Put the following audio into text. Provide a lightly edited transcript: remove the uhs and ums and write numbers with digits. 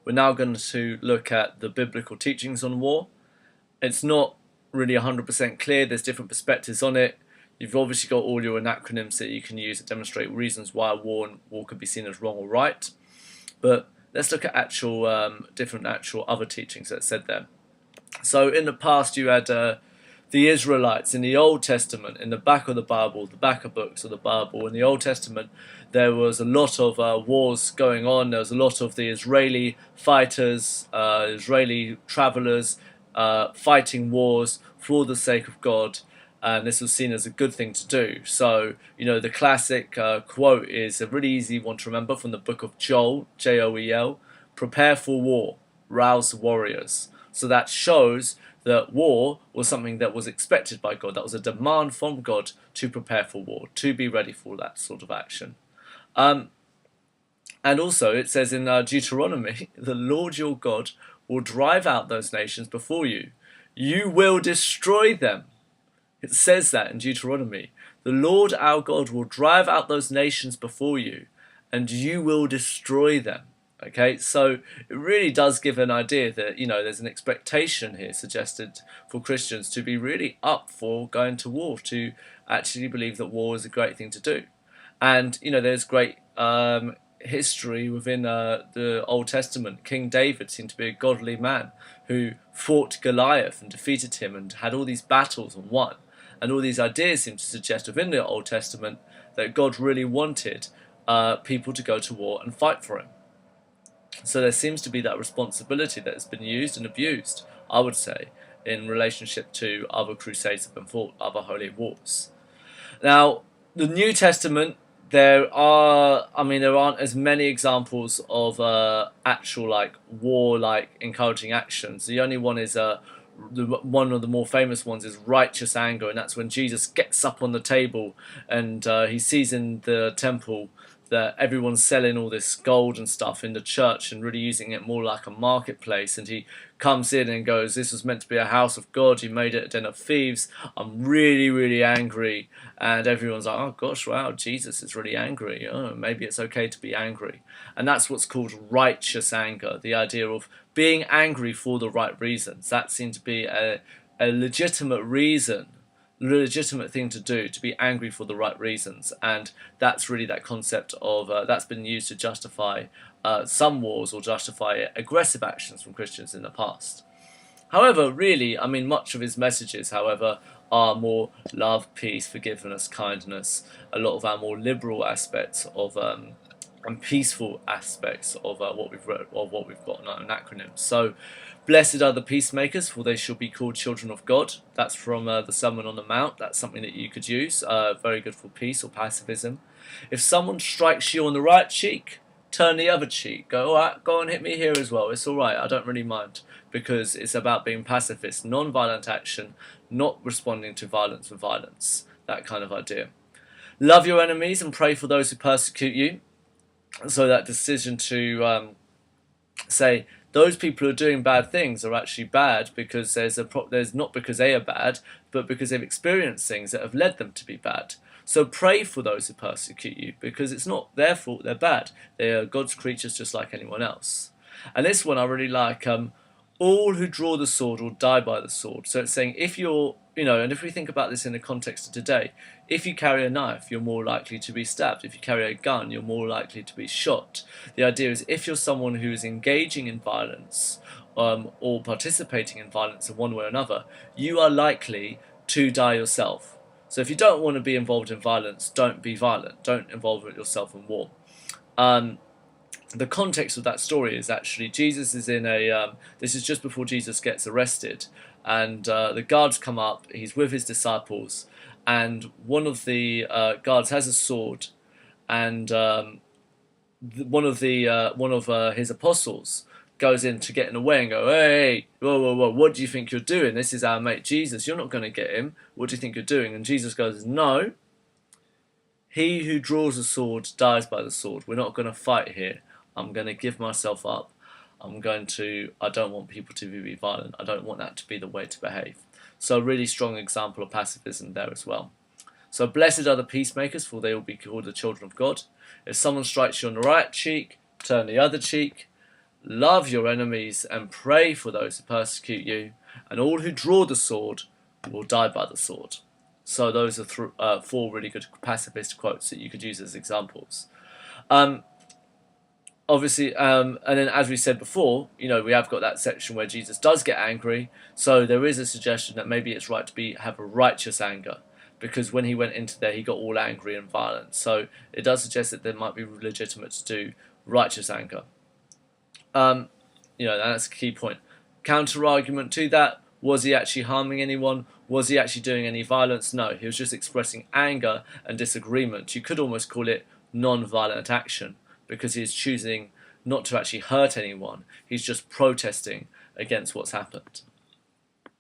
we're now going to look at the biblical teachings on war. It's not really 100% clear. There's different perspectives on it. You've obviously got all your acronyms that you can use to demonstrate reasons why war could be seen as wrong or right. But let's look at different other teachings that said there. So in the past you had the Israelites in the Old Testament, in the back of the Bible, the back of books of the Bible. In the Old Testament, there was a lot of wars going on. There was a lot of the Israeli fighters, Israeli travelers fighting wars for the sake of God. And this was seen as a good thing to do. So, the classic quote is a really easy one to remember from the book of Joel, Joel, prepare for war, rouse warriors. So that shows that war was something that was expected by God. That was a demand from God to prepare for war, to be ready for that sort of action. And also it says in Deuteronomy, the Lord your God will drive out those nations before you. You will destroy them. It says that in Deuteronomy. The Lord our God will drive out those nations before you, and you will destroy them. Okay, so it really does give an idea that, there's an expectation here suggested for Christians to be really up for going to war, to actually believe that war is a great thing to do. And, there's great history within the Old Testament. King David seemed to be a godly man who fought Goliath and defeated him and had all these battles and won. And all these ideas seem to suggest within the Old Testament that God really wanted people to go to war and fight for him. So there seems to be that responsibility that has been used and abused, I would say, in relationship to other crusades that have been fought, other holy wars. Now, the New Testament, there aren't as many examples of actual war encouraging actions. The only one is one of the more famous ones is righteous anger, and that's when Jesus gets up on the table and he sees in the temple that everyone's selling all this gold and stuff in the church and really using it more like a marketplace, and he comes in and goes, this was meant to be a house of God, you made it a den of thieves, I'm really, really angry. And everyone's like, oh gosh, wow, Jesus is really angry, maybe it's okay to be angry. And that's what's called righteous anger, the idea of being angry for the right reasons. That seemed to be a legitimate thing to do, to be angry for the right reasons. And that's really that concept of that's been used to justify some wars or justify aggressive actions from Christians in the past. However, really, much of his messages, however, are more love, peace, forgiveness, kindness, a lot of our more liberal aspects of and peaceful aspects of what we've read, of what we've got in acronyms. So, blessed are the peacemakers, for they shall be called children of God. That's from the Sermon on the Mount. That's something that you could use. Very good for peace or pacifism. If someone strikes you on the right cheek, turn the other cheek. Go, all right, go and hit me here as well. It's all right. I don't really mind, because it's about being pacifist, non-violent action, not responding to violence with violence. That kind of idea. Love your enemies and pray for those who persecute you. So that decision to say those people who are doing bad things are actually bad because there's not because they are bad, but because they've experienced things that have led them to be bad. So pray for those who persecute you, because it's not their fault they're bad. They are God's creatures just like anyone else. And this one I really like. All who draw the sword will die by the sword. So it's saying if you're, and if we think about this in the context of today, if you carry a knife, you're more likely to be stabbed. If you carry a gun, you're more likely to be shot. The idea is if you're someone who is engaging in violence or participating in violence in one way or another, you are likely to die yourself. So if you don't want to be involved in violence, don't be violent. Don't involve yourself in war. The context of that story is actually Jesus is in this is just before Jesus gets arrested, and the guards come up. He's with his disciples, and one of the guards has a sword, and one of his apostles goes in to get in the way and go, hey, whoa, what do you think you're doing? This is our mate Jesus. You're not going to get him. What do you think you're doing? And Jesus goes, no. He who draws a sword dies by the sword. We're not going to fight here. I'm going to give myself up. I don't want people to be violent. I don't want that to be the way to behave. So a really strong example of pacifism there as well. So blessed are the peacemakers, for they will be called the children of God. If someone strikes you on the right cheek, turn the other cheek. love your enemies and pray for those who persecute you, and all who draw the sword will die by the sword. So those are four really good pacifist quotes that you could use as examples. Obviously, and then as we said before, we have got that section where Jesus does get angry. So there is a suggestion that maybe it's right to have a righteous anger, because when he went into there, he got all angry and violent. So it does suggest that there might be legitimate to do righteous anger. That's a key point. Counter argument to that: was he actually harming anyone? Was he actually doing any violence? No, he was just expressing anger and disagreement. You could almost call it non-violent action, because he's choosing not to actually hurt anyone. He's just protesting against what's happened.